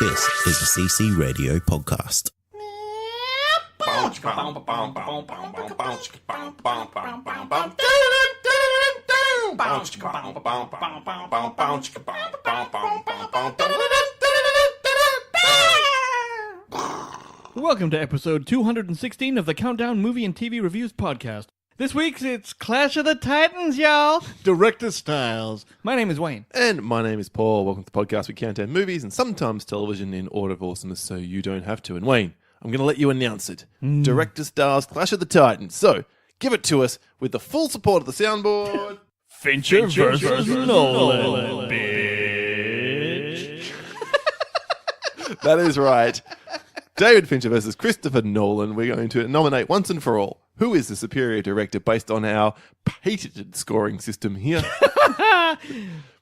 This is a CC Radio podcast. Welcome to episode 216 of the Countdown Movie and TV Reviews podcast. This week's it's Clash of the Titans, y'all. Director Styles. My name is Wayne. And my name is Paul. Welcome to the podcast. We count down movies and sometimes television in order of awesomeness so you don't have to. And Wayne, I'm going to let you announce it. Director Styles, Clash of the Titans. So, give it to us with the full support of the soundboard. Fincher versus Nolan, bitch. That is right. David Fincher versus Christopher Nolan. We're going to nominate once and for all who is the superior director based on our patented scoring system here.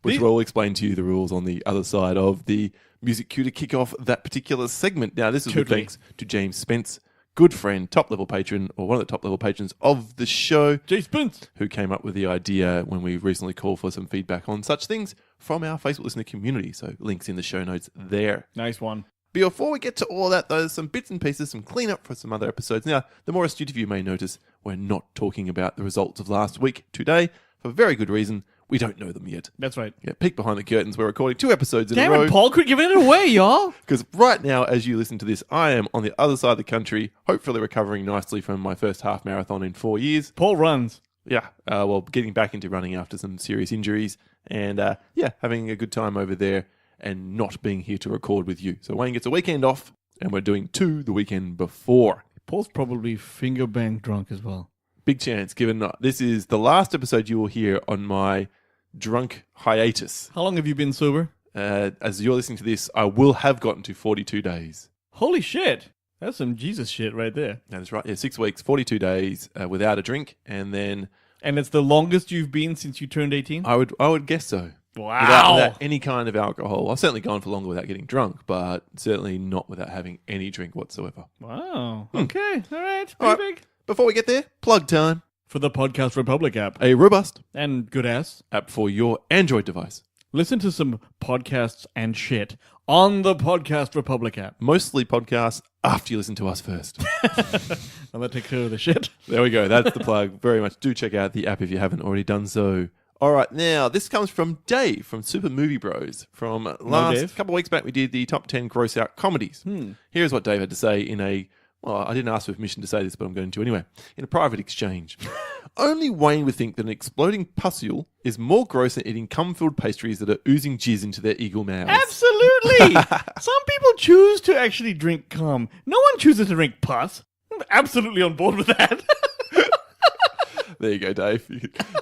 Which we'll explain to you the rules on the other side of the music cue to kick off that particular segment. Now, this is with thanks to James Spence, good friend, top-level patron, or one of the top-level patrons of the show. Jay Spence. Who came up with the idea when we recently called for some feedback on such things from our Facebook listener community. So links in the show notes there. Nice one. Before we get to all that, though, some bits and pieces, some cleanup for some other episodes. Now, the more astute of you may notice, we're not talking about the results of last week today. For very good reason, we don't know them yet. That's right. Yeah, peek behind the curtains. We're recording 2 episodes in a row. Damn it, Paul, quit giving it away, y'all. Because right now, as you listen to this, I am on the other side of the country, hopefully recovering nicely from my first half marathon in 4 years. Paul runs. Yeah, well, getting back into running after some serious injuries. And, having a good time over there and not being here to record with you. So Wayne gets a weekend off, and we're doing 2 the weekend before. Paul's probably finger bang drunk as well. Big chance, given this is the last episode you will hear on my drunk hiatus. How long have you been sober? As you're listening to this, I will have gotten to 42 days. Holy shit. That's some Jesus shit right there. That is right. Yeah, 6 weeks, 42 days without a drink, and then... And it's the longest you've been since you turned 18? I would guess so. Wow. Without any kind of alcohol. I've certainly gone for longer without getting drunk, but certainly not without having any drink whatsoever. Wow. Okay. All right. All right. Big. Before we get there, plug time. For the Podcast Republic app. A robust And good ass. app for your Android device. Listen to some podcasts and shit on the Podcast Republic app. Mostly podcasts after you listen to us first. And that takes care of the shit. There we go. That's the plug. Very much. Do check out the app if you haven't already done so. All right, now, this comes from Dave from Super Movie Bros. From last couple of weeks back, we did the top 10 gross-out comedies. Here's what Dave had to say in a... Well, I didn't ask for permission to say this, but I'm going to anyway. In a private exchange. Only Wayne would think that an exploding pustule is more gross than eating cum-filled pastries that are oozing jizz into their eagle mouths. Absolutely! Some people choose to actually drink cum. No one chooses to drink pus. I'm absolutely on board with that. There you go, Dave.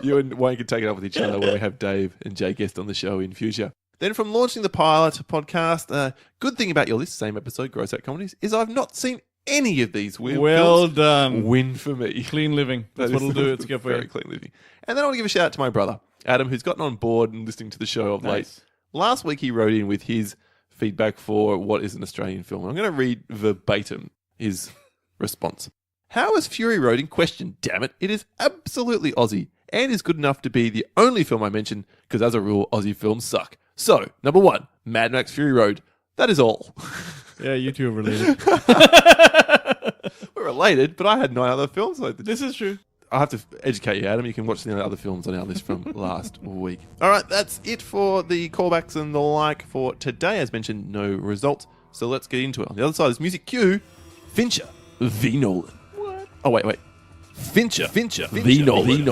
You and Wayne can take it up with each other when we have Dave and Jay guest on the show in future. Then from launching the pilot podcast, good thing about your list, same episode, Gross Out Comedies, is I've not seen any of these weird Well films. done. Win for me. Clean living. That's what it'll do. It's good for very you. clean living. And then I want to give a shout out to my brother, Adam, who's gotten on board and listening to the show of late. Last week he wrote in with his feedback for what is an Australian film. I'm going to read verbatim his response. How is Fury Road in question? Damn it. It is absolutely Aussie and is good enough to be the only film I mention because as a rule, Aussie films suck. So, number 1, Mad Max Fury Road. That is all. Yeah, you two are related. We're related, but I had 9 other films. This is true. I have to educate you, Adam. You can watch the other films on our list from last week. All right, that's it for the callbacks and the like for today. As mentioned, no results. So let's get into it. On the other side is music cue. Fincher v. Nolan. What? Oh, wait. Fincher v. Nolan.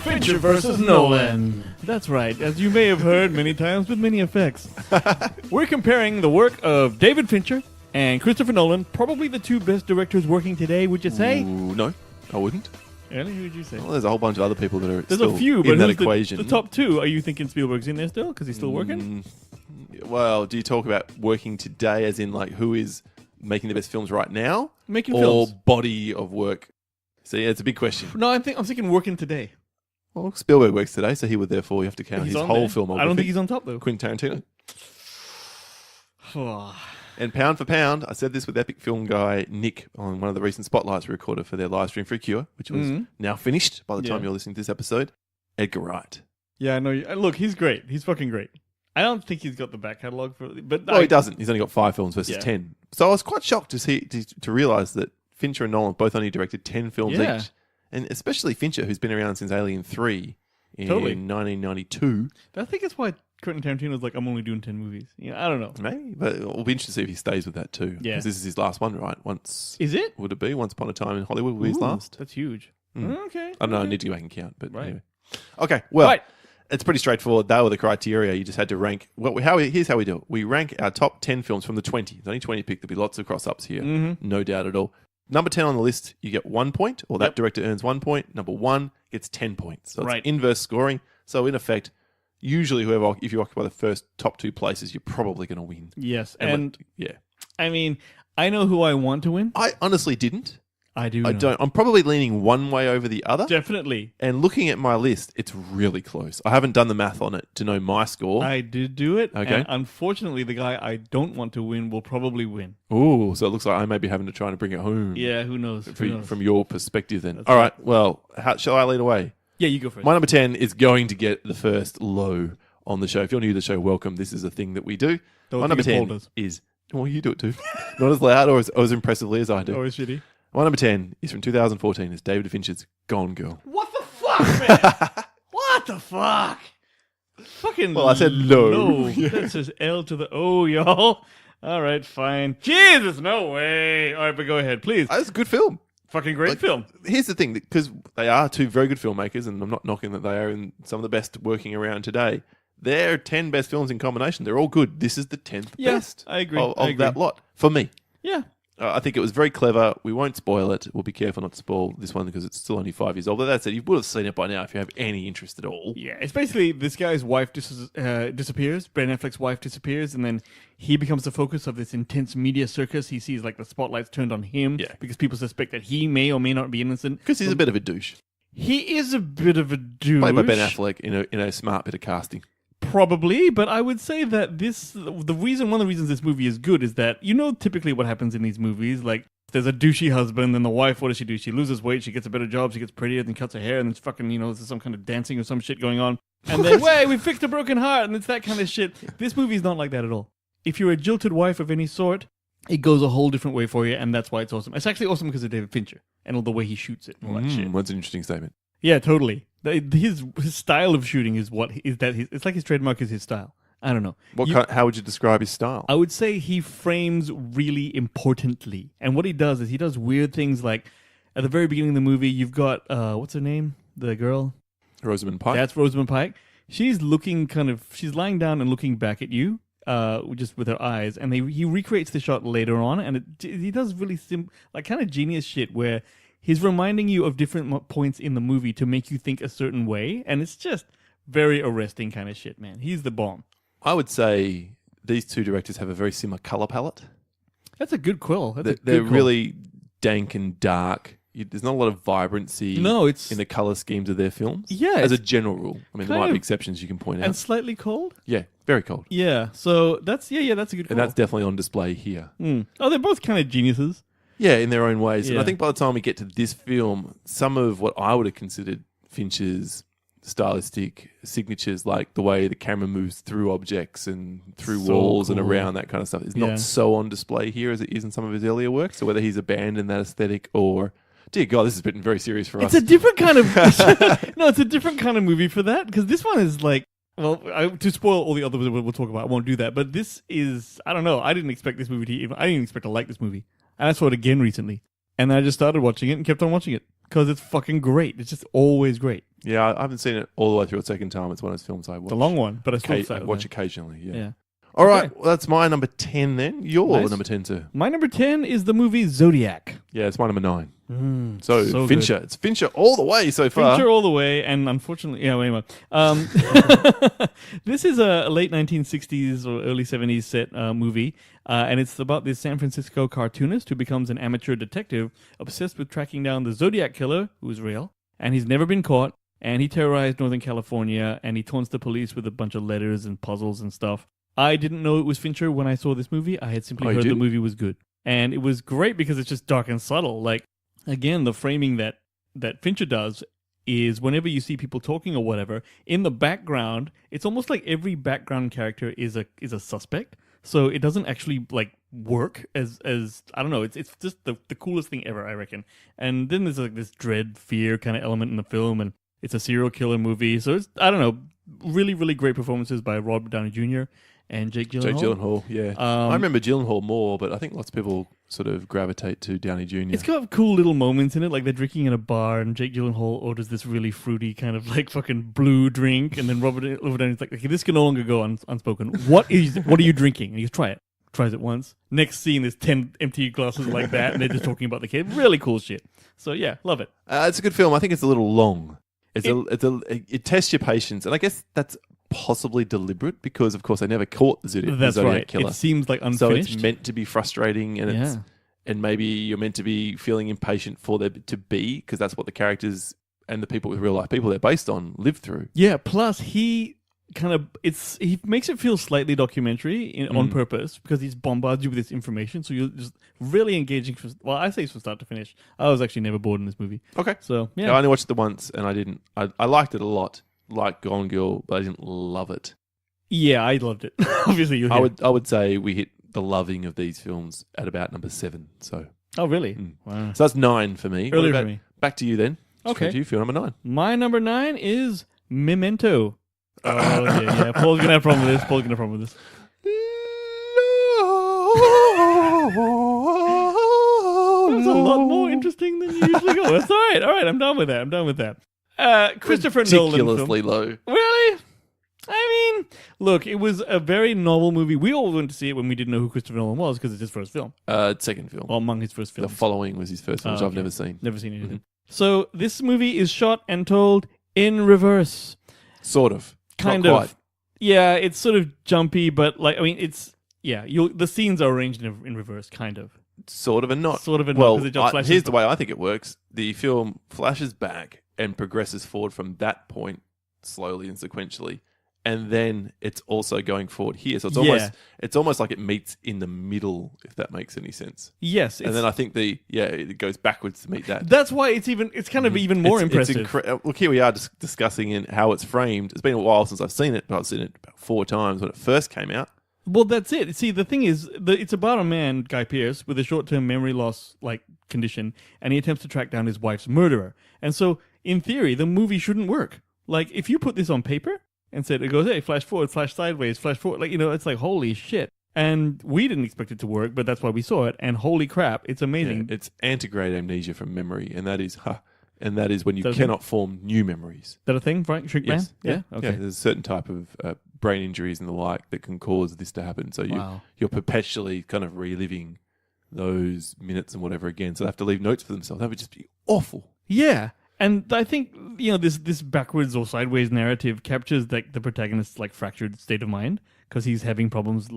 Fincher versus Nolan. That's right, as you may have heard many times with many effects. We're comparing the work of David Fincher and Christopher Nolan, probably the 2 best directors working today, would you say? Ooh, no, I wouldn't. Really? Who would you say? Well, there's a whole bunch of other people that are There's still a few, but in that who's equation. the top 2? Are you thinking Spielberg's in there still because he's still working? Well, do you talk about working today as in like who is making the best films right now? Making or films. body of work? See, it's a big question. No, I'm thinking working today. Well, Spielberg works today, so he would therefore you have to count He's his on whole there. filmography. I don't think he's on top, though. Quentin Tarantino. And pound for pound, I said this with Epic Film guy Nick on one of the recent spotlights we recorded for their live stream for Cure, which was now finished by the time you're listening to this episode. Edgar Wright. Yeah, I know. Look, he's great. He's fucking great. I don't think he's got the back catalogue for it. But Well, he doesn't. He's only got 5 films versus 10. So I was quite shocked to realise that Fincher and Nolan both only directed 10 films each. And especially Fincher, who's been around since Alien 3 in 1992. I think that's why Quentin Tarantino's like, I'm only doing 10 movies. I don't know. Maybe, but we'll be interested to see if he stays with that too. Yeah. Because this is his last one, right? Is it? Would it be? Once Upon a Time in Hollywood will be his last? That's huge. Okay. I don't know. I need to go back and count. But anyway. Okay, well, it's pretty straightforward. They were the criteria. You just had to rank. Well, here's how we do it. We rank our top 10 films from the 20. There's only 20 picked. There'll be lots of cross-ups here. No doubt at all. Number 10 on the list, you get 1 point, or that director earns 1 point. Number 1 gets 10 points. So it's inverse scoring. So in effect, usually if you occupy the first top 2 places, you're probably going to win. Yes. Yeah. I mean, I know who I want to win. I honestly didn't. I do. I don't. I'm probably leaning one way over the other. Definitely. And looking at my list, it's really close. I haven't done the math on it to know my score. I did do it. Okay. And unfortunately, the guy I don't want to win will probably win. Ooh, so it looks like I may be having to try to bring it home. Yeah, who knows? From your perspective then. That's all right. Well, shall I lead away? Yeah, you go first. My number 10 is going to get the first low on the show. If you're new to the show, welcome. This is a thing that we do. My number 10 is... Well, you do it too. Not as loud or as impressively as I do. Always shitty. My number 10 is from 2014. It's David Fincher's Gone Girl. What the fuck, man? What the fuck? Fucking Well, I said no. That's just L to the O, y'all. All right, fine. Jesus, no way. All right, but go ahead, please. It's a good film. Fucking great film. Here's the thing, because they are two very good filmmakers, and I'm not knocking that they are in some of the best working around today. Their 10 best films in combination, they're all good. This is the 10th best I agree. of that lot, for me. Yeah. I think it was very clever. We won't spoil it. We'll be careful not to spoil this one because it's still only 5 years old. But that said, you would have seen it by now if you have any interest at all. Yeah, it's basically this guy's wife disappears. Ben Affleck's wife disappears, and then he becomes the focus of this intense media circus. He sees like the spotlight's turned on him because people suspect that he may or may not be innocent. Because he's a bit of a douche. He is a bit of a douche. Played by Ben Affleck in a smart bit of casting. Probably, but I would say that one of the reasons this movie is good is that, typically what happens in these movies, like, there's a douchey husband, and the wife, what does she do? She loses weight, she gets a better job, she gets prettier, then cuts her hair, and it's fucking, there's some kind of dancing or some shit going on. And then, we fixed a broken heart, and it's that kind of shit. This movie's not like that at all. If you're a jilted wife of any sort, it goes a whole different way for you, and that's why it's awesome. It's actually awesome because of David Fincher, and all the way he shoots it, and all that shit. That's an interesting statement. Yeah, totally. His style of shooting is it's like his trademark is his style. I don't know. How would you describe his style? I would say he frames really importantly. And what he does is he does weird things like at the very beginning of the movie, you've got, what's her name? The girl? Rosamund Pike. That's Rosamund Pike. She's she's lying down and looking back at you, just with her eyes. And he recreates the shot later on. And he does really kind of genius shit where he's reminding you of different points in the movie to make you think a certain way. And it's just very arresting kind of shit, man. He's the bomb. I would say these two directors have a very similar color palette. That's a good quill. They're really dank and dark. There's not a lot of vibrancy in the color schemes of their films. Yeah. As a general rule. I mean, there might be exceptions you can point out. And slightly cold? Yeah, very cold. Yeah. So that's a good call. And that's definitely on display here. Oh, they're both kind of geniuses. Yeah, in their own ways. Yeah. And I think by the time we get to this film, some of what I would have considered Fincher's stylistic signatures, like the way the camera moves through objects and through walls and around, that kind of stuff, is not so on display here as it is in some of his earlier work. So whether he's abandoned that aesthetic or... Dear God, this has been very serious for us. It's a different kind of... No, it's a different kind of movie for that, because this one is like... Well, to spoil all the others we'll talk about, I won't do that. But this is... I don't know. I didn't expect this movie to even... I didn't even expect to like this movie. And I saw it again recently. And then I just started watching it and kept on watching it. Because it's fucking great. It's just always great. Yeah, I haven't seen it all the way through a second time. It's one of those films I watch. It's a long one, but I watch occasionally, yeah. All right, well, that's my number 10 then. Your number 10 too. My number 10 is the movie Zodiac. Yeah, it's my number 9. So Fincher. Good. It's Fincher all the way so far. Fincher all the way, and unfortunately... Yeah, anyway. This is a late 1960s or early 70s set movie, and it's about this San Francisco cartoonist who becomes an amateur detective obsessed with tracking down the Zodiac killer, who is real, and he's never been caught, and he terrorized Northern California, and he taunts the police with a bunch of letters and puzzles and stuff. I didn't know it was Fincher when I saw this movie. I had simply heard the movie was good. And it was great because it's just dark and subtle. Like, again, the framing that Fincher does is whenever you see people talking or whatever, in the background, it's almost like every background character is a suspect. So it doesn't actually like work as I don't know. It's just the coolest thing ever, I reckon. And then there's like this dread, fear kind of element in the film, and it's a serial killer movie. So it's, I don't know, really, really great performances by Robert Downey Jr. and Jake Gyllenhaal. Jake Gyllenhaal, yeah. I remember Gyllenhaal more, but I think lots of people sort of gravitate to Downey Jr. It's got cool little moments in it, like they're drinking in a bar, and Jake Gyllenhaal orders this really fruity kind of like fucking blue drink, and then Robert Downey's like, okay, this can no longer go unspoken. What are you drinking? And he goes, try it. Tries it once. Next scene, there's 10 empty glasses like that, and they're just talking about the kid. Really cool shit. So yeah, love it. It's a good film. I think it's a little long. It tests your patience, and I guess that's possibly deliberate because, of course, they never caught the Zodiac killer. It seems like unfinished. So it's meant to be frustrating, and maybe you're meant to be feeling impatient for there to be, because that's what the characters and the people with real life people they're based on live through. Yeah. Plus, he makes it feel slightly documentary on purpose because he bombards you with this information, so you're just really engaging. I say from start to finish. I was actually never bored in this movie. Okay. So yeah, I only watched it once, and I liked it a lot. Like Gone Girl, but I didn't love it. Yeah, I loved it. Obviously, I would say we hit the loving of these films at about number 7. So. Oh really? Wow. So that's 9 for me. Earlier for me. Back to you then. Okay. To you, film number 9. My number 9 is Memento. Oh yeah. Paul's gonna have a problem with this. That's a lot more interesting than you usually go. That's all right. I'm done with that. Christopher Nolan film. Ridiculously low. Really? I mean, look, it was a very novel movie. We all went to see it when we didn't know who Christopher Nolan was because it's his first film. Second film. Well, among his first films. The Following was his first film, which I've never seen. Never seen anything. Mm-hmm. So this movie is shot and told in reverse. Sort of. Kind Not of. quite. Yeah, it's sort of jumpy, but like, I mean, it's, yeah, the scenes are arranged in reverse, kind of. Sort of and not. Sort of and well, not. Well, here's the way I think it works. The film flashes back and progresses forward from that point slowly and sequentially, and then it's also going forward here. So it's almost like it meets in the middle, if that makes any sense. Yes, and then I think it goes backwards to meet that. That's why it's kind of even more impressive. Look, here we are discussing how it's framed. It's been a while since I've seen it, but I've seen it about 4 times when it first came out. Well, that's it. See, the thing is, it's about a man, Guy Pearce, with a short-term memory loss condition, and he attempts to track down his wife's murderer. And so, in theory, the movie shouldn't work. Like, if you put this on paper and said, it goes, hey, flash forward, flash sideways, flash forward, it's like, holy shit. And we didn't expect it to work, but that's why we saw it, and holy crap, it's amazing. Yeah, it's antegrade amnesia from memory, and that is when you cannot form new memories. Is that a thing, Frank? Shrink Man? Yes. Yeah? Okay. Yeah, there's a certain type of brain injuries and the like that can cause this to happen. So you're perpetually kind of reliving those minutes and whatever again. So they have to leave notes for themselves. That would just be awful. Yeah. And I think, this backwards or sideways narrative captures the protagonist's fractured state of mind because he's having problems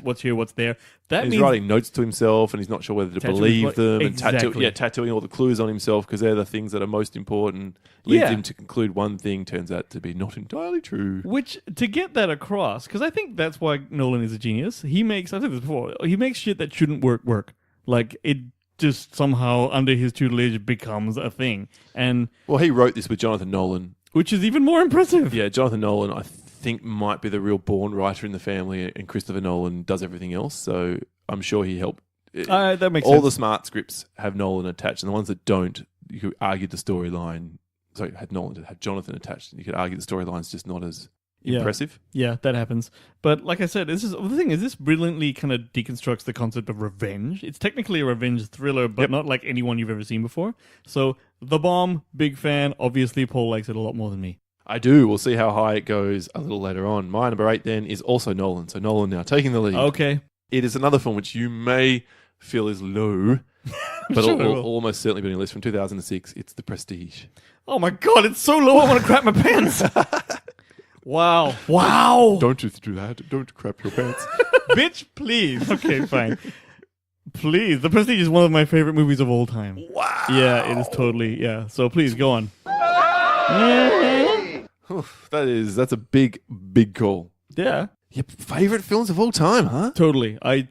what's here, what's there. He's writing notes to himself and he's not sure whether to believe them. Exactly. And tattooing all the clues on himself because they're the things that are most important. Leads him to conclude one thing, turns out to be not entirely true. Which, to get that across, because I think that's why Nolan is a genius. I've said this before, he makes shit that shouldn't work. Like, it just somehow, under his tutelage, becomes a thing. And well, he wrote this with Jonathan Nolan. Which is even more impressive. Yeah, Jonathan Nolan, I think, might be the real born writer in the family, and Christopher Nolan does everything else, so I'm sure he helped. That makes all sense. The smart scripts have Nolan attached, and the ones that don't, you could argue the storyline. Sorry, had Jonathan attached, and you could argue the storyline's just not as impressive. Yeah, that happens. But like I said, this brilliantly kind of deconstructs the concept of revenge. It's technically a revenge thriller, but not like anyone you've ever seen before. So, The Bomb, big fan. Obviously, Paul likes it a lot more than me. I do. We'll see how high it goes a little later on. My number 8 then is also Nolan. So Nolan now taking the lead. Okay. It is another film which you may feel is low, but sure it'll almost certainly be on your list from 2006. It's The Prestige. Oh my God, it's so low I want to crap my pants. Wow. Don't just do that. Don't crap your pants. Bitch, please. Okay, fine. Please. The Prestige is one of my favorite movies of all time. Wow. Yeah, it is totally, yeah. So please, go on. That's a big call. Yeah. Your favorite films of all time, huh? Totally. I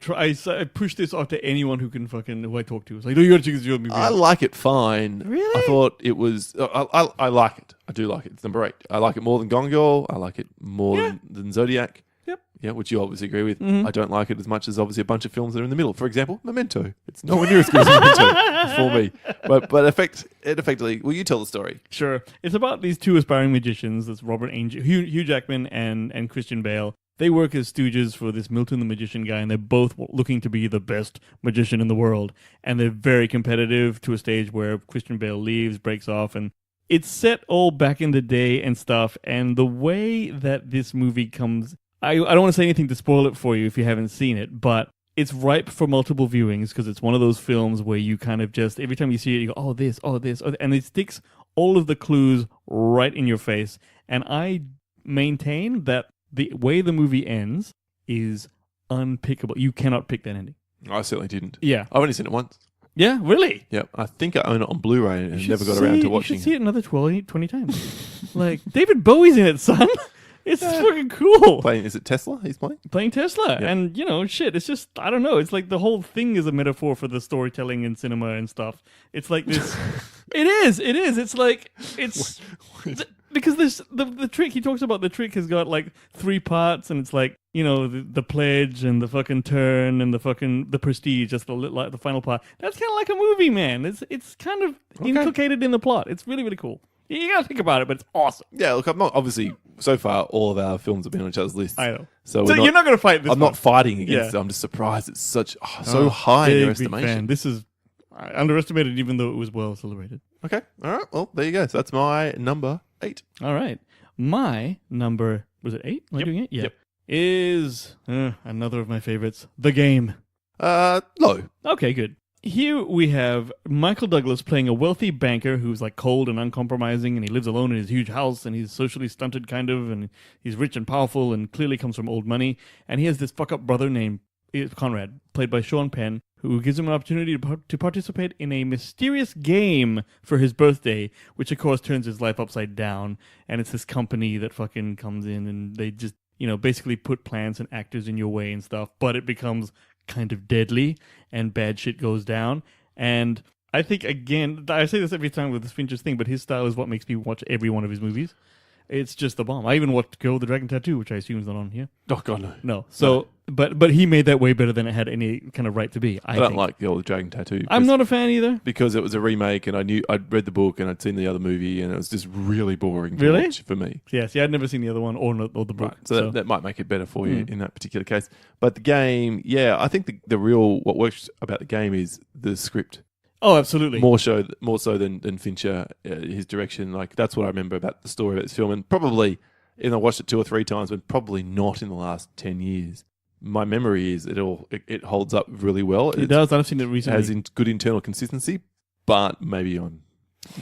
push this off to anyone who I talk to. It's like, oh, you gotta check this movie. I like it fine. Really? I thought it was. I like it. I do like it. It's number 8. I like it more than Gone Girl. I like it more than Zodiac. Yep. Yeah, which you obviously agree with. Mm-hmm. I don't like it as much as obviously a bunch of films that are in the middle. For example, Memento. It's nowhere near as good as Memento for me. But effectively, will you tell the story? Sure. It's about these two aspiring magicians. That's Robert Angel, Hugh Jackman and Christian Bale. They work as stooges for this Milton the Magician guy, and they're both looking to be the best magician in the world. And they're very competitive to a stage where Christian Bale leaves, breaks off, and it's set all back in the day and stuff. And the way that this movie comes, I don't want to say anything to spoil it for you if you haven't seen it, but it's ripe for multiple viewings because it's one of those films where you kind of just, every time you see it, you go, oh, this, and it sticks all of the clues right in your face. And I maintain that the way the movie ends is unpickable. You cannot pick that ending. I certainly didn't. Yeah. I've only seen it once. Yeah, really? Yep. I think I own it on Blu-ray and never got around to watching You should see it another 20 times. Like, David Bowie's in it, son. It's fucking cool. Is it Tesla he's playing? Playing Tesla. Yeah. And, it's just, I don't know. It's like the whole thing is a metaphor for the storytelling in cinema and stuff. It's like this. It is. It's like, it's... Because this the trick, he talks about the trick has got like 3 parts, and it's like, the pledge and the fucking turn and the prestige, just the final part. That's kind of like a movie, man. It's kind of inculcated in the plot. It's really, really cool. You gotta think about it, but it's awesome. Yeah, look, I'm not, obviously, so far, all of our films have been on each other's lists. I know. So you're not gonna fight this I'm one. not fighting against it. I'm just surprised it's so high in your estimation. Fan. This is underestimated, even though it was well celebrated. Okay, all right, well, there you go. So that's my number 8. All right. My number, was it 8? Am I doing it? Yeah. Yep. Is another of my favorites, The Game. Low. Okay, good. Here we have Michael Douglas playing a wealthy banker who's like cold and uncompromising, and he lives alone in his huge house, and he's socially stunted kind of, and he's rich and powerful and clearly comes from old money. And he has this fuck-up brother named Conrad, played by Sean Penn, who gives him an opportunity to participate in a mysterious game for his birthday, which of course turns his life upside down. And it's this company that fucking comes in, and they just, basically put plans and actors in your way and stuff, but it becomes kind of deadly and bad shit goes down. And I think, again, I say this every time with this Fincher's thing, but his style is what makes me watch every one of his movies. It's just the bomb. I even watched Girl with the Dragon Tattoo, which I assume is not on here. Oh, God, no. No. So, but he made that way better than it had any kind of right to be. I don't think. like the old Dragon Tattoo. I'm not a fan either. Because it was a remake, and I'd read the book, and I'd seen the other movie, and it was just really boring to watch for me. Yeah, see, I'd never seen the other one or the book. Right. So that might make it better for you in that particular case. But the game, I think the real, what works about the game is the script. Oh, absolutely. More so than Fincher, his direction. Like, that's what I remember about the story of this film. And probably, I watched it 2 or 3 times, but probably not in the last 10 years. My memory is it holds up really well. It does. I've seen it recently. It has good internal consistency, but maybe I'm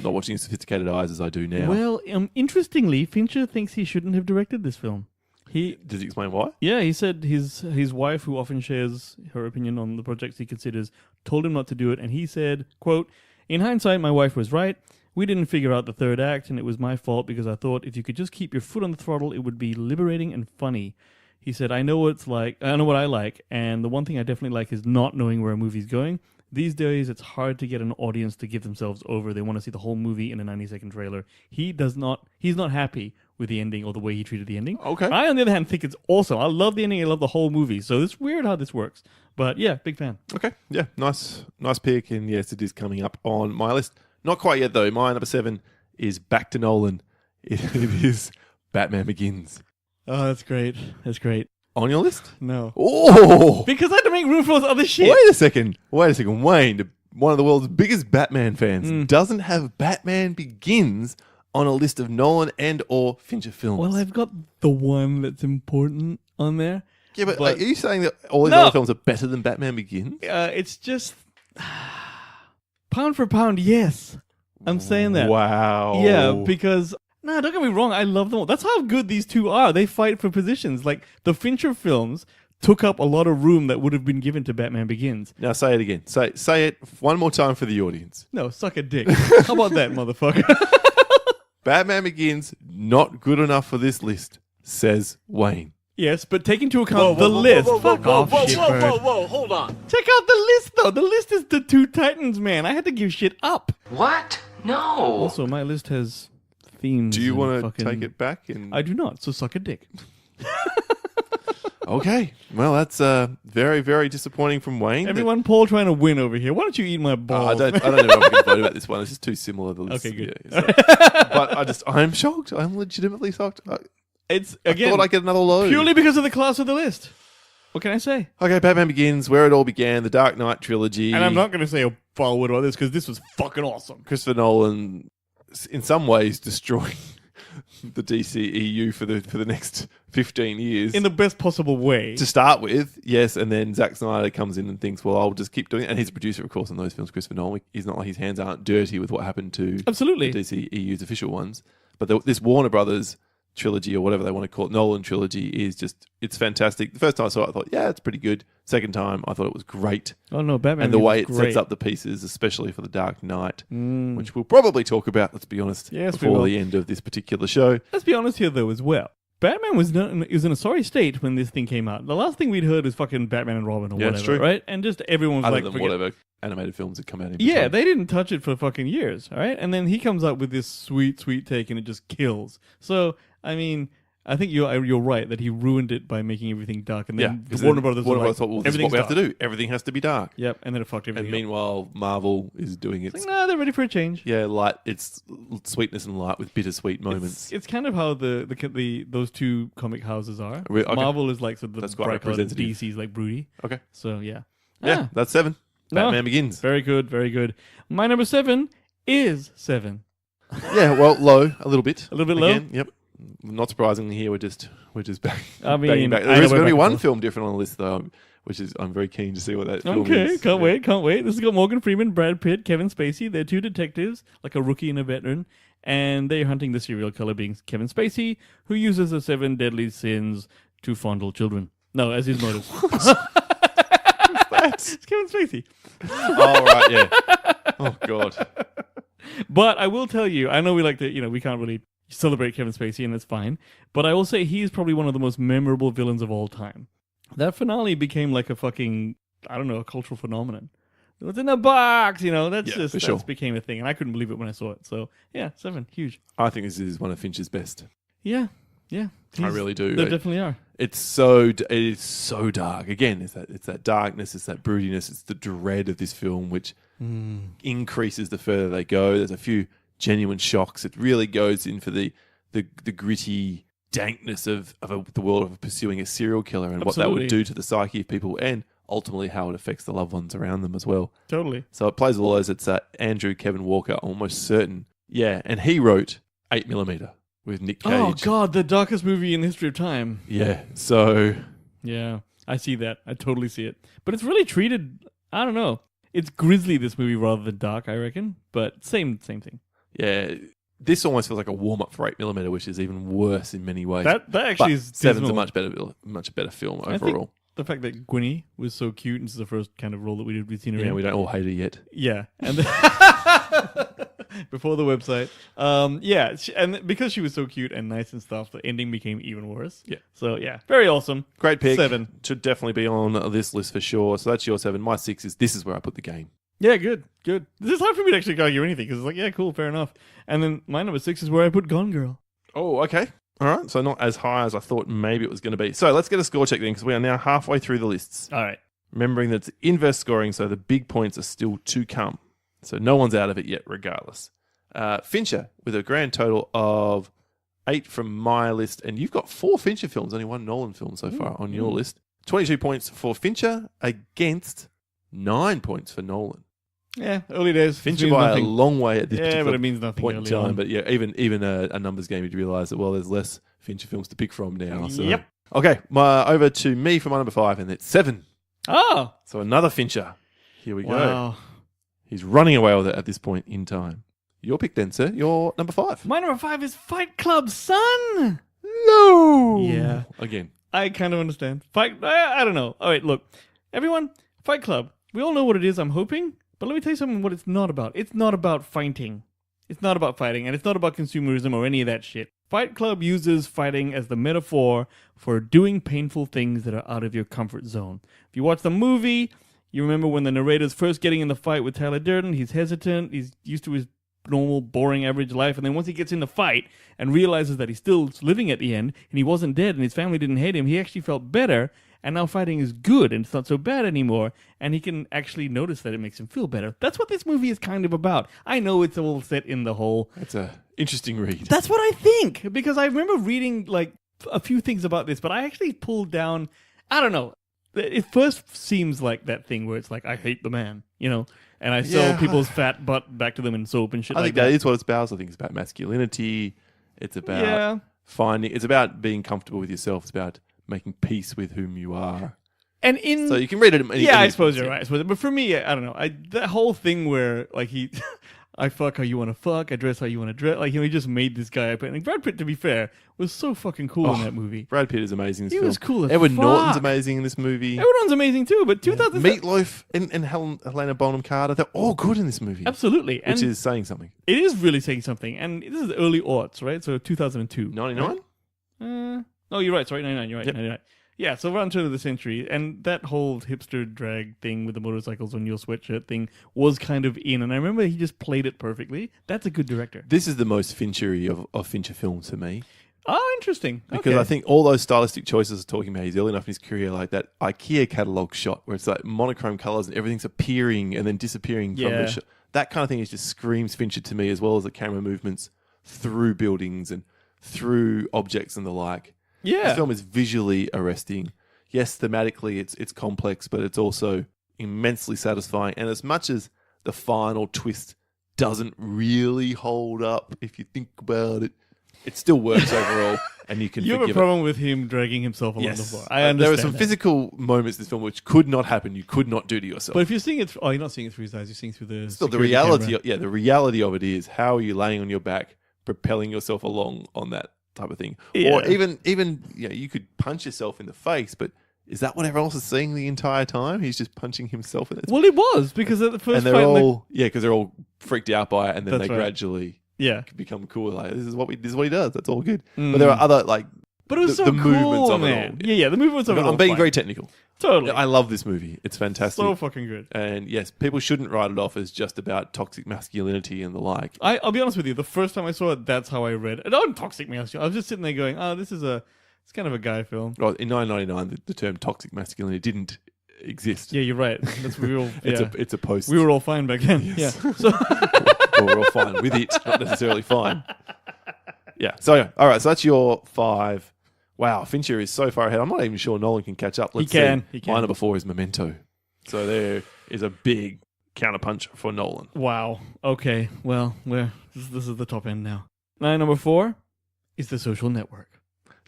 not watching as sophisticated eyes as I do now. Well, interestingly, Fincher thinks he shouldn't have directed this film. Does he explain why? Yeah, he said his wife, who often shares her opinion on the projects he considers, told him not to do it, and he said, quote, "In hindsight, my wife was right. We didn't figure out the third act, and it was my fault because I thought if you could just keep your foot on the throttle, it would be liberating and funny." He said, I know what I like, and the one thing I definitely like is not knowing where a movie's going. These days, it's hard to get an audience to give themselves over. They want to see the whole movie in a 90-second trailer. He's not happy with the ending or the way he treated the ending. Okay. I, on the other hand, think it's awesome. I love the ending. I love the whole movie. So it's weird how this works. But yeah, big fan. Okay. Yeah, nice pick. And yes, it is coming up on my list. Not quite yet, though. My number 7 is back to Nolan. It is Batman Begins. Oh, that's great. That's great. On your list? No. Oh! Because I had to make room for other shit. Wait a second. Wayne, one of the world's biggest Batman fans, doesn't have Batman Begins on a list of Nolan and or Fincher films. Well, I've got the one that's important on there. Yeah, but are you saying that all these other films are better than Batman Begins? It's just... pound for pound, yes. I'm saying that. Wow. Yeah, because... No, don't get me wrong. I love them all. That's how good these two are. They fight for positions. Like, the Fincher films took up a lot of room that would have been given to Batman Begins. Now say it again. Say it one more time for the audience. No, suck a dick. How about that, motherfucker? Batman Begins, not good enough for this list, says Wayne. Yes, but take into account the list. Fuck off, shitbird. Hold on. Check out the list, though. The list is the two titans, man. I had to give shit up. What? No. Also, my list has themes. Do you want to fucking... take it back? And I do not, so suck a dick. Okay. Well, that's very, very disappointing from Wayne. Everyone, Paul trying to win over here. Why don't you eat my balls? I don't know if I can vote about this one. It's just too similar. The list. Okay, good. Yeah, so. But I'm shocked. I'm legitimately shocked. It's, I again, thought I'd get another load. purely because of the class of the list. What can I say? Okay, Batman Begins, where it all began, the Dark Knight trilogy. And I'm not going to say a foul word about this because this was fucking awesome. Christopher Nolan, in some ways, destroying the DCEU for the next 15 years. In the best possible way. To start with, yes, and then Zack Snyder comes in and thinks, well, I'll just keep doing it. And he's a producer, of course, on those films, Christopher Nolan. He's not like his hands aren't dirty with what happened to Absolutely. the DCEU's official ones. But this Warner Brothers trilogy, or whatever they want to call it, Nolan trilogy, is just, it's fantastic. The first time I saw it, I thought, yeah, it's pretty good. Second time, I thought it was great. Oh, no, Batman. And the way it great. sets up the pieces, especially for the Dark Knight, which we'll probably talk about, let's be honest, Yes, we before will. the end of this particular show. Let's be honest here, though, as well. Batman was in a sorry state when this thing came out. The last thing we'd heard was fucking Batman and Robin or Yeah, it's whatever, true. right? And just everyone was Other like, than forget- whatever animated films that come out in Yeah, between. they didn't touch it for fucking years, all right? And then he comes out with this sweet, sweet take and it just kills. So, I mean, I think you're right that he ruined it by making everything dark. And then because Warner Brothers Warner were like, Brothers thought, well, this is what we have to do. Everything has to be dark. Yep, and then it fucked And everything up. meanwhile, Marvel is doing its No, they're ready for a change. light. It's sweetness and light with bittersweet moments. It's kind of how the those two comic houses are. Okay. Marvel is like sort of That's the quite bright color, representative. DC's like broody. Okay, So yeah. yeah, that's 7. No. Batman Begins. Very good, very good. My number 7 is 7. Yeah, well, low a little bit. A little bit low? Again, yep. Not surprisingly, here we're just back. I mean, banging back. I know There's we're going to be back one and forth. film different on the list though, which is I'm very keen to see what that film Okay, is. can't wait. This has got Morgan Freeman, Brad Pitt, Kevin Spacey. They're two detectives, like a rookie and a veteran, and they're hunting the serial killer being Kevin Spacey, who uses the 7 deadly sins to fondle children. No, as his motive. It's Kevin Spacey. Oh right, yeah. Oh god. But I will tell you, I know we like to, we can't really celebrate Kevin Spacey, and that's fine. But I will say he's probably one of the most memorable villains of all time. That finale became like a fucking, I don't know, a cultural phenomenon. What's in the box? That's became a thing, and I couldn't believe it when I saw it. So yeah, 7, huge. I think this is one of Fincher's best. Yeah. I really do. They definitely are. It is so dark. Again, it's that darkness, it's that broodiness, it's the dread of this film, which increases the further they go. There's a few genuine shocks. It really goes in for the gritty dankness of the world of pursuing a serial killer and what that would do to the psyche of people, and ultimately how it affects the loved ones around them as well. Totally. So it plays all those. It's Andrew Kevin Walker, almost certain. Yeah, and he wrote 8mm with Nick Cage. Oh god, the darkest movie in the history of time. Yeah, so Yeah, I see that. I totally see it. But it's really treated, I don't know. It's grisly, this movie, rather than dark, I reckon. But same thing. yeah, this almost feels like a warm up for 8mm, which is even worse in many ways. That actually is 7's dismal. a much better film I think overall. the fact that Gwynny was so cute, and this is the first kind of role that we've seen her Yeah, in. we don't all hate her yet. Yeah, and before the website, and because she was so cute and nice and stuff, the ending became even worse. Yeah. So yeah, very awesome. Great pick. 7. Should definitely be on this list for sure. So that's your 7. My 6 is this is where I put the game. Yeah, good. This is hard for me to actually argue anything because it's like, yeah, cool, fair enough. And then my number 6 is where I put Gone Girl. Oh, okay. All right. So not as high as I thought maybe it was going to be. So let's get a score check then, because we are now halfway through the lists. All right. Remembering that it's inverse scoring, so the big points are still to come. So no one's out of it yet, regardless. Fincher, with a grand total of 8 from my list, and you've got 4 Fincher films, only 1 Nolan film so far on your list. 22 points for Fincher against 9 points for Nolan. Yeah, early days. Fincher by a long way at this but particular it means nothing point in early time. on. But yeah, even a numbers game, you'd realise that, well, there's less Fincher films to pick from now. So. Yep. Okay, over to me for my number 5, and it's 7. Oh! So another Fincher. Here we go. Wow. He's running away with it at this point in time. Your pick then, sir. Your number 5. My number 5 is Fight Club, son! No! Yeah. Again. I kind of understand. I don't know. All right, look. Everyone, Fight Club. We all know what it is, I'm hoping. But let me tell you something what it's not about. It's not about fighting. It's not about fighting, and it's not about consumerism or any of that shit. Fight Club uses fighting as the metaphor for doing painful things that are out of your comfort zone. If you watch the movie, you remember when the narrator's first getting in the fight with Tyler Durden, he's hesitant, he's used to his normal, boring, average life, and then once he gets in the fight and realizes that he's still living at the end, and he wasn't dead, and his family didn't hate him, he actually felt better, and now fighting is good, and it's not so bad anymore, and he can actually notice that it makes him feel better. That's what this movie is kind of about. I know it's all set in the whole... That's a interesting read. That's what I think, because I remember reading, like, a few things about this, but I actually pulled down... I don't know. It first seems like that thing where it's like, I hate the man, you know? And I sell people's fat butt back to them in soap and shit I like think that. that is what it's about. I think it's about masculinity. It's about finding... It's about being comfortable with yourself. It's about making peace with whom you are. And in... So you can read it... I suppose you're right. But for me, I don't know. That whole thing where, like, he... I fuck how you want to fuck. I dress how you want to dress. Like, he just made this guy up. And Brad Pitt, to be fair, was so fucking cool in that movie. Brad Pitt is amazing in this film. He was cool as Edward fuck. Norton's amazing in this movie. Edward Norton's amazing too, but 2000... Meatloaf and Helena Bonham Carter, they're all good in this movie. Absolutely. Which is saying something. It is really saying something. And this is early aughts, right? So 2002. 99? No, you're right. Sorry, 99. You're right. Yep. 99. Yeah, so around turn of the century, and that whole hipster drag thing with the motorcycles on your sweatshirt thing was kind of in, and I remember he just played it perfectly. That's a good director. This is the most Fincher-y of Fincher films for me. Oh, interesting. Because I think all those stylistic choices are talking about, he's early enough in his career, like that IKEA catalogue shot where it's like monochrome colours and everything's appearing and then disappearing from the shot. That kind of thing just screams Fincher to me, as well as the camera movements through buildings and through objects and the like. Yeah. This film is visually arresting. Yes, thematically it's complex, but it's also immensely satisfying. And as much as the final twist doesn't really hold up, if you think about it, it still works overall, and you can You have a forgive problem with him dragging himself along the floor. I understand. There were some that. physical moments in this film which could not happen. You could not do to yourself. But if you're seeing it, you're not seeing it through his eyes. You're seeing it through the Still, the security reality, camera. the reality of it is, how are you laying on your back, propelling yourself along on that type of thing? Yeah. Or even you could punch yourself in the face, but is that what everyone else is seeing the entire time? He's just punching himself in it. Well, it was, because at the first and they're fight... all because they're all freaked out by it, and then That's they right. gradually become cool. Like, this is what he does. That's all good. But there are other But it was the so movements cool, of it man. all. Yeah, the movements of it all. I'm being fine. very technical. Totally. I love this movie. It's fantastic. So fucking good. And yes, people shouldn't write it off as just about toxic masculinity and the like. I'll be honest with you. The first time I saw it, that's how I read it. Not toxic masculinity. I was just sitting there going, "Oh, it's kind of a guy film." Well, in 1999, the term toxic masculinity didn't exist. Yeah, you're right. That's real. It's a post. We were all fine back then. Yes. Yeah. So Well, we're all fine with it, not necessarily fine. Yeah. So, all right. So that's your 5. Wow, Fincher is so far ahead. I'm not even sure Nolan can catch up. Let's He can. see. My number 4 is Memento. So there is a big counterpunch for Nolan. wow. Okay. Well, this is the top end now. My number 4 is The Social Network.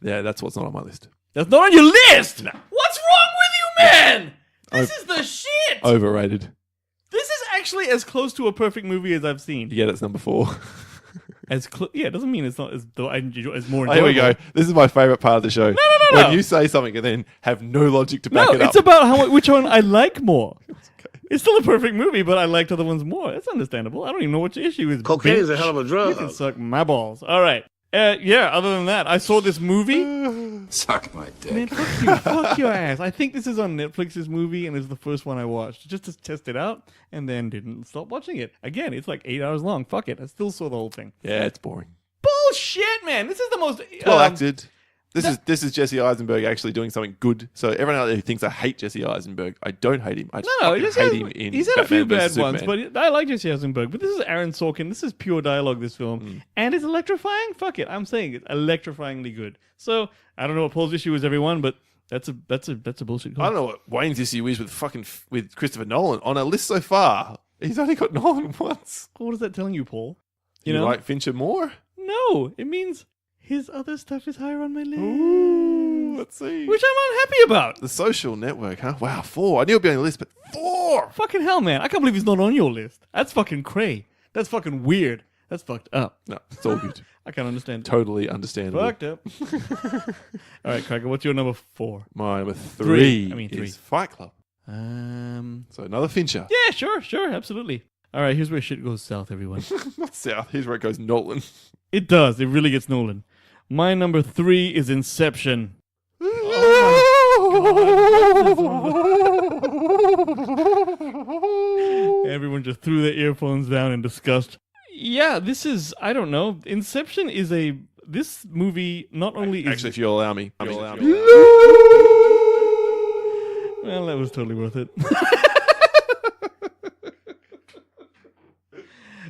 Yeah, that's what's not on my list. That's not on your list. No. What's wrong with you, man? This is the shit. Overrated. This is actually as close to a perfect movie as I've seen. Yeah, that's number 4. It doesn't mean it's not as though I enjoy as more Oh, enjoyable. here we go. This is my favorite part of the show. No. When you say something and then have no logic to back it up. It's about which one I like more. It's still a perfect movie, but I liked other ones more. That's understandable. I don't even know what your issue is. Cocaine is a bitch. hell of a drug. You can suck my balls. All right. Other than that, I saw this movie. Suck my dick. Man, fuck you. Fuck your ass. I think this is on Netflix's movie, and it's the first one I watched just to test it out, and then didn't stop watching it. Again, it's like 8 hours long. Fuck it. I still saw the whole thing. Yeah, it's boring. Bullshit, man. This is the most... Well acted. This is Jesse Eisenberg actually doing something good. So everyone out there who thinks I hate Jesse Eisenberg, I don't hate him. I hate him in he's had a few Batman bad vs. ones, Superman. but I like Jesse Eisenberg. But this is Aaron Sorkin. This is pure dialogue, this film. And it's electrifying. Fuck it. I'm saying it's electrifyingly good. So, I don't know what Paul's issue is, everyone, but that's a bullshit call. I don't know what Wayne's issue is with Christopher Nolan. On our list so far, he's only got Nolan once. What is that telling you, Paul? You know? like Fincher more? No, it means his other stuff is higher on my list. Ooh, let's see. Which I'm unhappy about. The Social Network, huh? Wow, 4. I knew it'd be on the list, but 4. Fucking hell, man. I can't believe he's not on your list. That's fucking cray. That's fucking weird. That's fucked up. No, it's all good. I can't understand. Totally understandable. Fucked up. All right, Cracker, what's your number 4? My number 3 3. is Fight Club. So another Fincher. Yeah, sure, absolutely. All right, here's where shit goes south, everyone. Not south. Here's where it goes Nolan. It does. It really gets Nolan. My number 3 is Inception. Everyone just threw their earphones down in disgust. Yeah, this is, I don't know. Inception is this movie not only is... Actually, if you'll allow me. Well, that was totally worth it.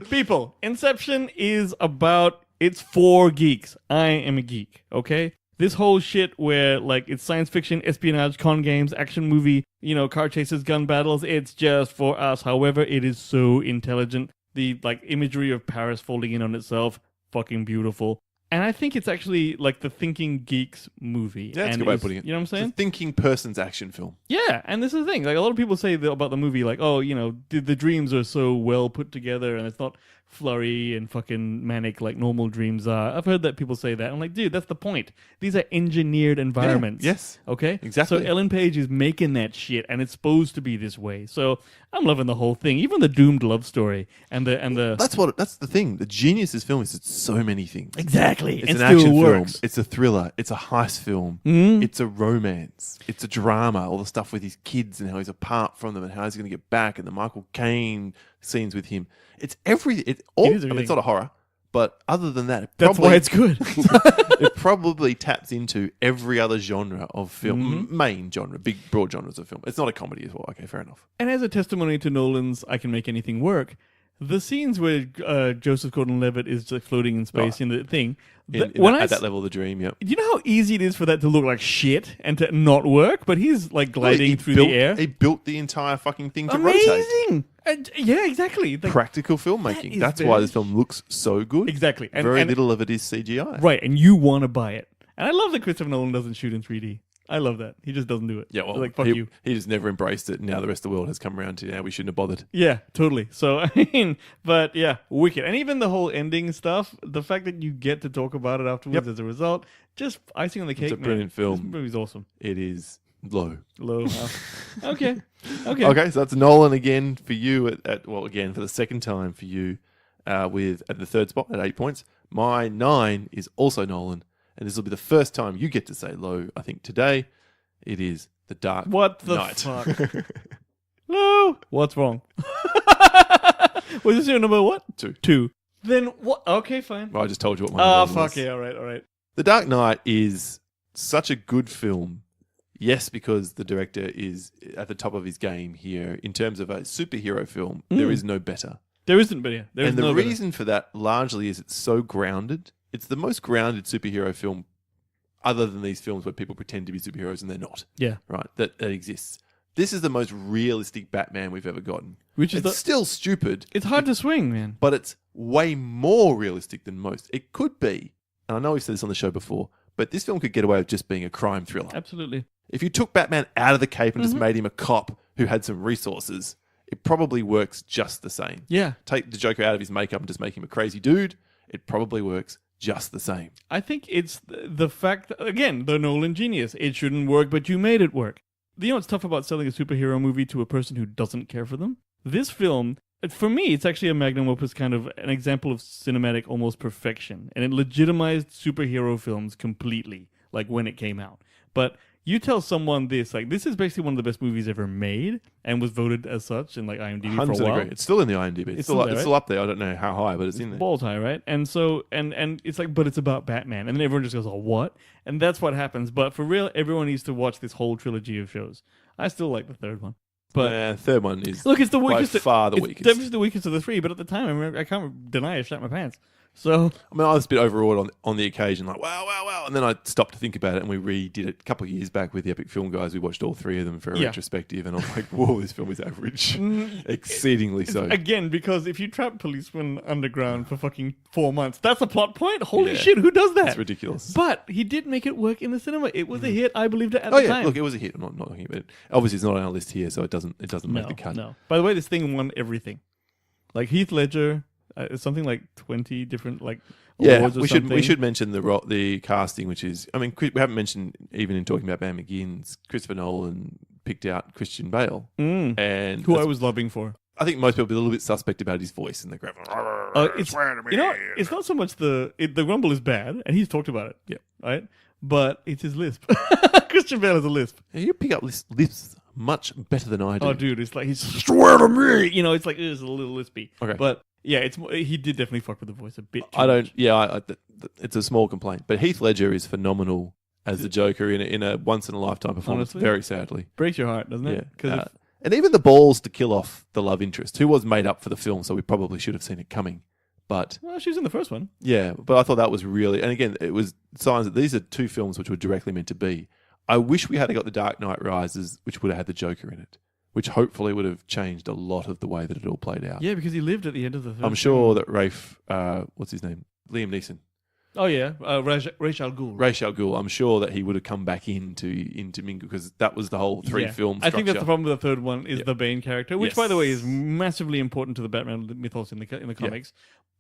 People, Inception is about... It's for geeks. I am a geek, okay? This whole shit where, like, it's science fiction, espionage, con games, action movie, car chases, gun battles, it's just for us. However, it is so intelligent. The, like, imagery of Paris folding in on itself, fucking beautiful. And I think it's actually, like, the thinking geeks movie. Yeah, that's a good way of putting it. You know what I'm saying? It's a thinking person's action film. Yeah, and this is the thing. Like, a lot of people say about the movie, like, oh, the dreams are so well put together and it's not flurry and fucking manic like normal dreams are. I've heard that people say that. I'm like, dude, that's the point. These are engineered environments. Yeah, yes. Okay? Exactly. So Ellen Page is making that shit and it's supposed to be this way. So I'm loving the whole thing. Even the doomed love story and the That's the thing. The genius of this film is it's so many things. Exactly. It's and an still action works. film. It's a thriller. It's a heist film. It's a romance. It's a drama. All the stuff with his kids and how he's apart from them and how he's going to get back and the Michael Caine scenes with him. It's everything. It's not a horror, but other than that, That's why it's good. it probably taps into every other genre of film, main genre, big broad genres of film. It's not a comedy as well. Okay, fair enough. And as a testimony to Nolan's I can make anything work, the scenes where Joseph Gordon-Levitt is just floating in space in the thing... At that level of the dream, yep. Do you know how easy it is for that to look like shit and to not work? But he's like gliding through the air. He built the entire fucking thing to Amazing! rotate. Yeah, exactly. Like, practical filmmaking. That's why this film looks so good. Exactly. And very little of it is CGI. Right, and you want to buy it. And I love that Christopher Nolan doesn't shoot in 3D. I love that. He just doesn't do it. Yeah, well, so like, fuck you. He just never embraced it. And now the rest of the world has come around to now we shouldn't have bothered. Yeah, totally. So, I mean, but yeah, wicked. And even the whole ending stuff, the fact that you get to talk about it afterwards as a result, just icing on the cake, It's a brilliant film. This movie's awesome. It is low. Okay. Okay, so that's Nolan again for you again for the second time for you with at the third spot at 8 points. My 9 is also Nolan, and this will be the first time you get to say low, I think, today. It is The Dark Knight. What the fuck? Low! What's wrong? Was this your number what? 2. Then what? Okay, fine. Well, I just told you what my number was. Oh, fuck yeah, all right. The Dark Knight is such a good film. Yes, because the director is at the top of his game here. In terms of a superhero film, there is no better. There isn't better. And the reason for that largely is it's so grounded. It's the most grounded superhero film other than these films where people pretend to be superheroes and they're not. Yeah. Right? That exists. This is the most realistic Batman we've ever gotten. Which is still stupid. It's hard to swing, man. But it's way more realistic than most. It could be, and I know we've said this on the show before, but this film could get away with just being a crime thriller. Absolutely. If you took Batman out of the cape and just made him a cop who had some resources, it probably works just the same. Yeah. Take the Joker out of his makeup and just make him a crazy dude, it probably works just the same. I think it's the fact that, again, the Nolan genius. It shouldn't work, but you made it work. You know what's tough about selling a superhero movie to a person who doesn't care for them? This film, for me, it's actually a magnum opus, kind of an example of cinematic almost perfection. And it legitimized superhero films completely, like when it came out. But you tell someone this, like, this is basically one of the best movies ever made and was voted as such in like IMDb for a while. Agree. It's still in the IMDb. It's still up there. I don't know how high, but it's in there. Balls high, right? And so, and it's like, but it's about Batman. And then everyone just goes, oh, what? And that's what happens. But for real, everyone needs to watch this whole trilogy of shows. I still like the third one. But third one is look, it's the weakest. By far the weakest. It's definitely the weakest of the three. But at the time, I can't deny I shat my pants. So I mean, I was a bit overawed on the occasion, like wow, and then I stopped to think about it, and we redid it a couple of years back with the Epic Film Guys. We watched all three of them for a retrospective, and I'm like, whoa, this film is average, exceedingly so. Again, because if you trap policemen underground for fucking 4 months, that's a plot point. Holy shit, who does that? It's ridiculous. But he did make it work in the cinema. It was a hit. I believed it at the time. Look, it was a hit. I'm not talking about it. Obviously, it's not on our list here, so it doesn't make the cut. No. By the way, this thing won everything. Like Heath Ledger, something like 20 different awards or something. We should mention the casting, which is, I mean, we haven't mentioned, even in talking about Batman Begins, Christopher Nolan picked out Christian Bale, and who I was loving for. I think most people will be a little bit suspect about his voice in the graphic. It's it's not so much the rumble is bad, and he's talked about it. Yeah. Right. But it's his lisp. Christian Bale has a lisp. Yeah, you pick up lisps much better than I do. Oh, dude, it's like he's swear to me. You know, it's like it's a little lispy. Okay. But yeah, he did definitely fuck with the voice a bit. I don't. Yeah, it's a small complaint, but Heath Ledger is phenomenal as the Joker in a once in a lifetime performance. Honestly? Very sadly, Breaks your heart, doesn't it? Yeah. And even the balls to kill off the love interest, who was made up for the film, so we probably should have seen it coming. But well, she was in the first one. yeah, but I thought that was really, and again, it was signs that these are two films which were directly meant to be. I wish we had got The Dark Knight Rises, which would have had the Joker in it, which hopefully would have changed a lot of the way that it all played out. Yeah, because he lived at the end of the third I'm sure that Rafe, what's his name? Liam Neeson. Oh, yeah. Ra's al Ghul. Ra's al Ghul. I'm sure that he would have come back into Mingo because that was the whole three film structure. I think that's the problem with the third one is the Bane character, which, by the way, is Yes. massively important to the Batman mythos in the comics.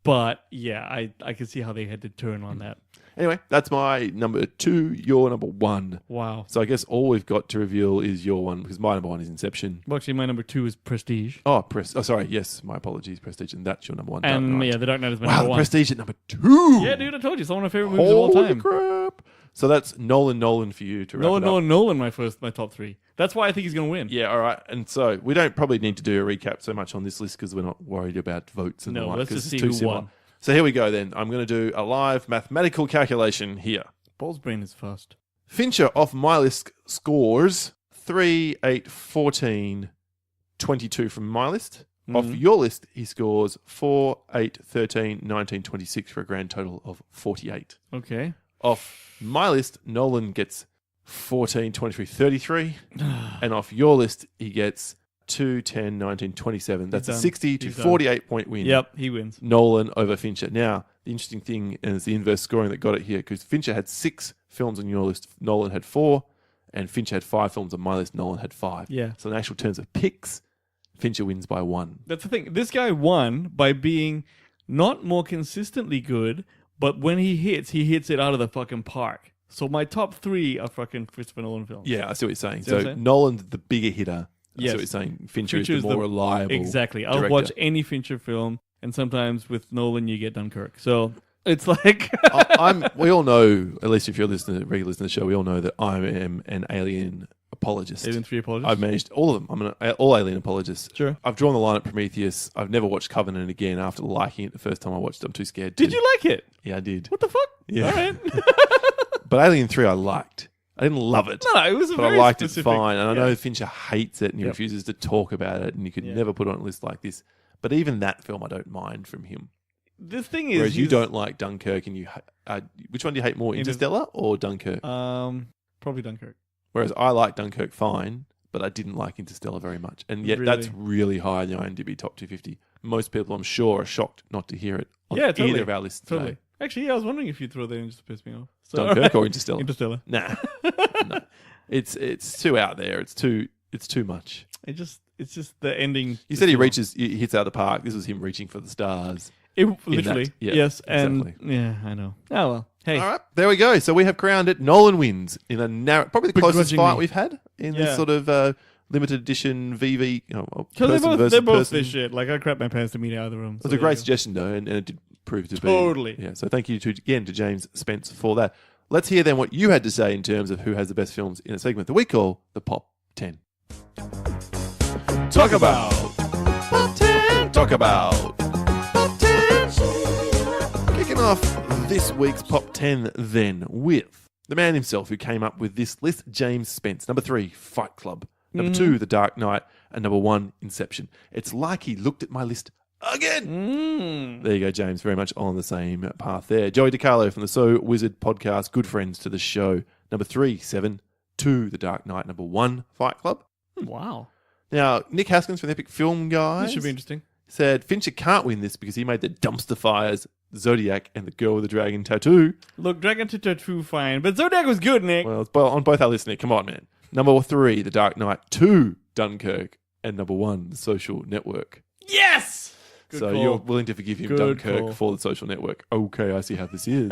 But, yeah, I can see how they had to turn on that. Anyway, that's my number 2, your number 1. Wow. So I guess all we've got to reveal is your one because my number 1 is Inception. Well, actually, my number 2 is Prestige. Oh, sorry. Yes, my apologies, Prestige. And that's your number 1. Dark And, Knight. yeah, The Dark Knight is my Wow, number the 1. Prestige at number 2. Yeah, dude, I told you. It's one of my favorite movies of all Holy time. crap. So that's Nolan for you to wrap it up. Nolan, my top 3. That's why I think he's going to win. Yeah, all right. And so we don't probably need to do a recap so much on this list because we're not worried about votes and the like. Let's just it's see too who similar. won. So here we go then. I'm going to do a live mathematical calculation here. Ball's brain is fast. Fincher off my list scores 3, 8, 14, 22 from my list. Off your list, he scores 4, 8, 13, 19, 26 for a grand total of 48. Okay. Off my list, Nolan gets 14, 23, 33. And off your list, he gets 2, 10, 19, 27. That's a 60 to 48 point win. Yep, he wins. Nolan over Fincher. Now, the interesting thing is the inverse scoring that got it here because Fincher had 6 films on your list, Nolan had 4, and Fincher had 5 films on my list, Nolan had 5. Yeah. So in actual terms of picks, Fincher wins by 1. That's the thing. This guy won by being not more consistently good, but when he hits it out of the fucking park. So my top 3 are fucking Christopher Nolan films. Yeah, I see what you're saying. See what I'm So saying? Nolan's the bigger hitter. I Yes. see what you're saying. Fincher is Fincher's the more reliable. Exactly. I'll director. watch any Fincher film, and sometimes with Nolan you get Dunkirk. So it's like We all know, at least if you're listening, regular listener to the show, we all know that I am an Alien apologist. Alien 3 apologies. I've managed all of them. I'm an all Alien apologist. Sure. I've drawn the line at Prometheus. I've never watched Covenant again after liking it the first time I watched it. I'm too scared to. Did you like it? Yeah, I did. What the fuck? Yeah. All right. But Alien 3 I liked. I didn't love it. No, it was a but very I liked specific, it fine. And I yeah. know Fincher hates it and he Yep. refuses to talk about it and you could Yeah. never put it on a list like this. But even that film I don't mind from him. The thing is, Whereas you he's- don't like Dunkirk and you... which one do you hate more, Interstellar or Dunkirk? Probably Dunkirk. Whereas I like Dunkirk fine, but I didn't like Interstellar very much. And yet that's really high in the IMDb top 250. Most people, I'm sure, are shocked not to hear it on totally. either of our lists Totally. today. Actually, yeah, I was wondering if you'd throw that in just to piss me off. So, Dunkirk or Interstellar? Interstellar. Nah. No. It's too out there. It's too much. It's just the ending. You said he hits out of the park. This was him reaching for the stars. Literally. that. Yeah, yes. exactly. And yeah, I know. Oh, well. Hey. All right, there we go. So we have crowned it. Nolan wins in a narrow, probably the closest Begrudgingly. fight we've had in this sort of limited edition VV. Because they're both this shit. Like, I crap my pants to meet out of the room. It was a great suggestion, though, and it did prove to be. Totally. Yeah, so thank you again to James Spence for that. Let's hear then what you had to say in terms of who has the best films in a segment that we call the Pop 10. Talk about Pop 10. Talk about Pop 10. Kicking off this week's Pop 10 then with the man himself who came up with this list, James Spence. Number 3, Fight Club. Number 2, The Dark Knight. And number 1, Inception. It's like he looked at my list again. There you go, James. Very much on the same path there. Joey DiCarlo from the So Wizard podcast. Good friends to the show. Number 3, 7. 2, The Dark Knight. Number 1, Fight Club. Wow. Now, Nick Haskins from the Epic Film Guys This should be interesting. said Fincher can't win this because he made the dumpster fires, Zodiac, and the Girl with the Dragon Tattoo. Look, Dragon Tattoo fine, but Zodiac was good, Nick. Well, it's on both our lists, Nick. Come on, man. Number 3, The Dark Knight. 2, Dunkirk. And number 1, The Social Network. Yes! Good so call. you're willing to forgive him Good Dunkirk call. for The Social Network. Okay, I see how this is.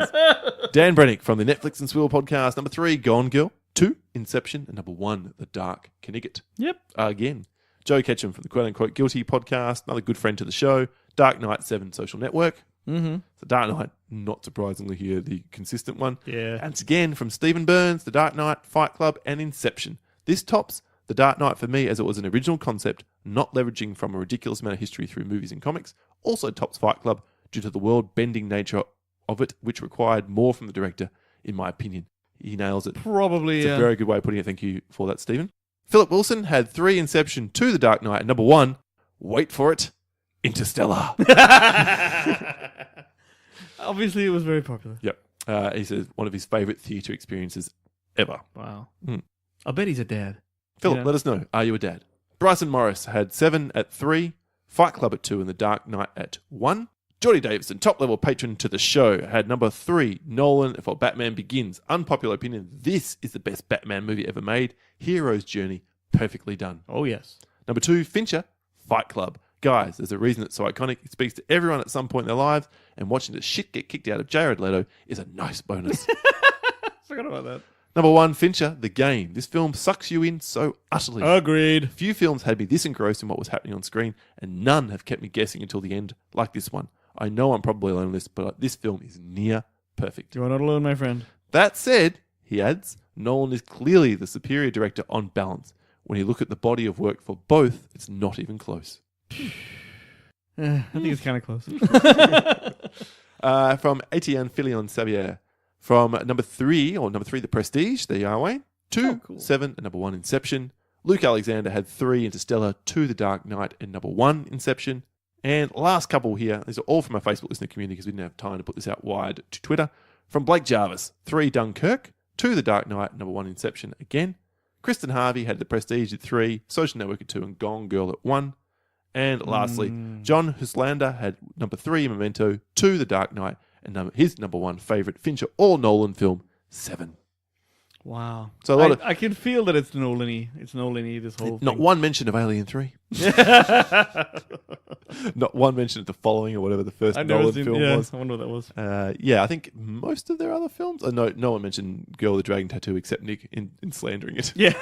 Dan Brennick from the Netflix and Swill podcast. Number 3, Gone Girl. 2, Inception. And number 1, The Dark Knigget. Yep. Again. Joe Ketchum from the Quote Unquote Guilty podcast, another good friend to the show. Dark Knight 7 Social Network. Mm-hmm. So Dark Knight, not surprisingly here, the consistent one. Yeah. And it's again from Stephen Burns, The Dark Knight, Fight Club, and Inception. This tops The Dark Knight for me as it was an original concept, not leveraging from a ridiculous amount of history through movies and comics. Also tops Fight Club due to the world-bending nature of it, which required more from the director, in my opinion. He nails it. Probably, It's a very good way of putting it. Thank you for that, Stephen. Philip Wilson had 3 Inception, 2 The Dark Knight, and number 1, wait for it, Interstellar. Obviously, it was very popular. Yep. He says one of his favourite theatre experiences ever. Wow. Mm. I bet he's a dad. Philip, Yeah. let us know. Are you a dad? Bryson Morris had 7 at 3, Fight Club at 2, and The Dark Knight at 1. Geordie Davidson, top-level patron to the show, had number 3, Nolan for Batman Begins. Unpopular opinion, this is the best Batman movie ever made. Hero's journey, perfectly done. Oh, yes. Number 2, Fincher, Fight Club. Guys, there's a reason it's so iconic. It speaks to everyone at some point in their lives, and watching the shit get kicked out of Jared Leto is a nice bonus. Forgot about that. Number 1, Fincher, The Game. This film sucks you in so utterly. Agreed. Few films had me this engrossed in what was happening on screen, and none have kept me guessing until the end like this one. I know I'm probably alone on this, but this film is near perfect. You are not alone, my friend. That said, he adds, Nolan is clearly the superior director on balance. When you look at the body of work for both, it's not even close. I think it's kind of close. From Etienne Filion Xavier. From number 3, The Prestige, there you are, Wayne. 2, cool. 7, and number 1, Inception. Luke Alexander had 3, Interstellar, 2, The Dark Knight, and number 1, Inception. And last couple here, these are all from our Facebook listener community because we didn't have time to put this out wide to Twitter. From Blake Jarvis, 3, Dunkirk, 2, The Dark Knight, number 1, Inception again. Kristen Harvey had The Prestige at 3, Social Network at 2, and Gone Girl at 1. And lastly, John Huslander had number 3, Memento, 2, The Dark Knight, and his number 1 favourite Fincher or Nolan film, 7. Wow. So a lot I can feel that it's Nolan-y. It's Nolan-y, this whole Not thing. one mention of Alien 3. Not one mention of The Following or whatever the first I've Nolan never seen, film yeah, was. I wonder what that was. Yeah, I think most of their other films. No one mentioned Girl with the Dragon Tattoo except Nick in slandering it. Yeah.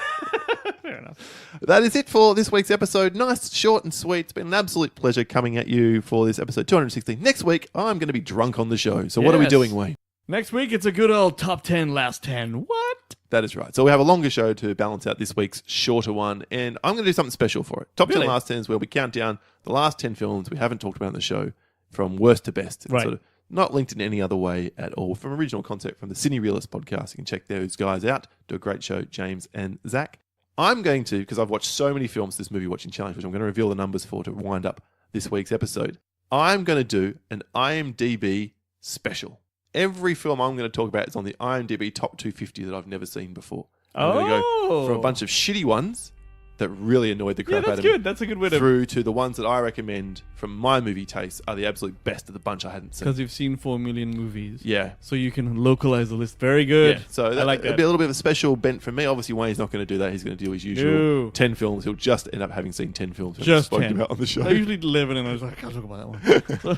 Fair enough. That is it for this week's episode. Nice, short and sweet. It's been an absolute pleasure coming at you for this episode 216. Next week, I'm going to be drunk on the show. So what are we Yes. doing, Wayne? Next week, it's a good old top 10, last 10. What? That is right. So we have a longer show to balance out this week's shorter one, and I'm going to do something special for it. Top 10 Really? last 10s where we count down the last 10 films we haven't talked about on the show from worst to best. It's Right. sort of not linked in any other way at all. From original concept from the Cine Realist podcast. You can check those guys out. Do a great show, James and Zach. I'm going to, because I've watched so many films this movie watching challenge, which I'm going to reveal the numbers for to wind up this week's episode. I'm going to do an IMDb special. Every film I'm going to talk about is on the IMDb top 250 that I've never seen before. I'm going to go from a bunch of shitty ones that really annoyed the Yeah, crap out that's of me good. That's a good way to... through to the ones that I recommend from my movie taste are the absolute best of the bunch I hadn't seen. Because you've seen 4 million movies. Yeah. So you can localize the list. Very good. Yeah. So I like it'll that. be a little bit of a special bent for me. Obviously, Wayne's not going to do that. He's going to do his usual No. 10 films. He'll just end up having seen 10 films we've Just spoken 10. about on the show. I usually 11 and I was like, I can't talk about that one.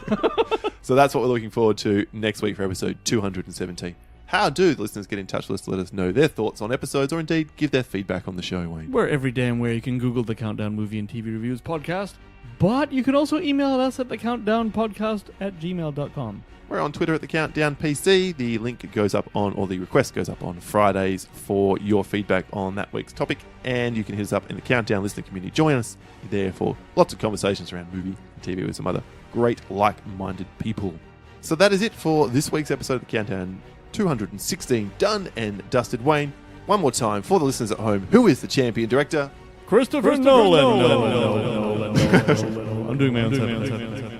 So that's what we're looking forward to next week for episode 217. How do the listeners get in touch with us to let us know their thoughts on episodes or indeed give their feedback on the show, Wayne? We're every damn where you can Google the Countdown Movie and TV Reviews podcast. But you can also email us at thecountdownpodcast@gmail.com. We're on Twitter at the Countdown PC. The link goes up on, or the request goes up on Fridays for your feedback on that week's topic. And you can hit us up in the Countdown listener community. Join us there for lots of conversations around movie and TV with some other great like-minded people. So that is it for this week's episode of the Countdown 216. Done and dusted. Wayne, one more time for the listeners at home. Who is the champion director? Christopher Nolan. I'm doing my own sound.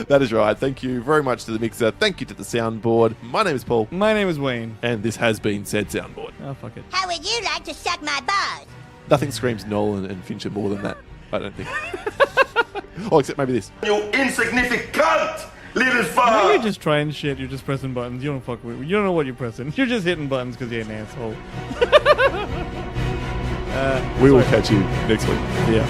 That is right. Thank you very much to the mixer. Thank you to the soundboard. My name is Paul. My name is Wayne. And this has been Said Soundboard. Oh, fuck it. How would you like to suck my balls? Nothing screams Nolan and Fincher more than that, I don't think. Oh, except maybe this. You insignificant little Now fuck! you're just trying shit. You're just pressing buttons. You don't fuck with. You don't know what you're pressing. You're just hitting buttons because you're an asshole. We will catch you next week. Yeah.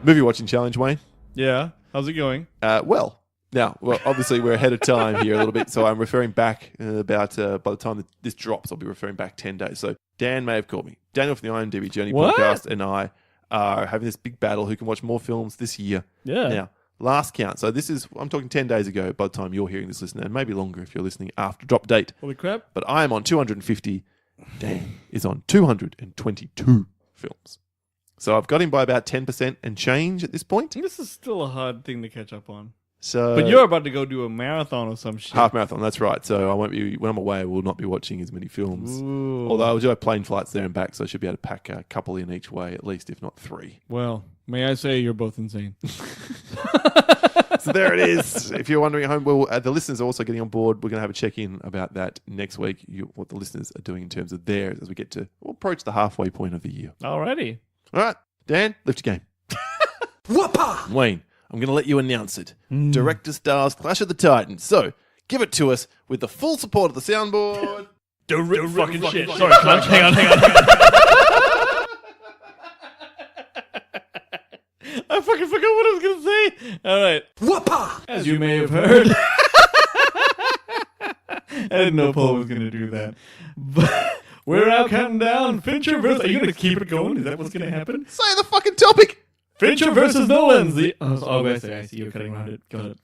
Movie watching challenge, Wayne. Yeah. How's it going? Well, obviously we're ahead of time here a little bit, so I'm referring back about by the time that this drops, I'll be referring back 10 days. So Dan may have called me. Daniel from the IMDb Journey podcast and I are having this big battle who can watch more films this year. Yeah. Now, last count. So I'm talking 10 days ago by the time you're hearing this, listener, and maybe longer if you're listening after drop date. Holy crap. But I am on 250. Dan is on 222 films. So I've got him by about 10% and change at this point. This is still a hard thing to catch up on. So, But you're about to go do a marathon or some shit. half marathon, that's right. So I won't be, when I'm away, I will not be watching as many films. Ooh. Although I do have plane flights there and back, so I should be able to pack a couple in each way, at least, if not 3. Well, may I say you're both insane. So there it is. If you're wondering at home, well, the listeners are also getting on board. We're going to have a check-in about that next week, what the listeners are doing in terms of theirs as we get to approach the halfway point of the year. Alrighty. All right, Dan, lift your game. Whoppa! Wayne, I'm going to let you announce it. Director stars Clash of the Titans. So, give it to us with the full support of the soundboard. Fucking shit. Sorry, Clutch. Hang on. I fucking forgot what I was going to say. All right. Whoppa! As you may have heard. I didn't know Paul was going to do that. But we're out counting down Fincher versus... Are you going to keep it going? Is that what's going to happen? Say the fucking topic. Fincher versus Nolan. I see you're cutting around it. Got it.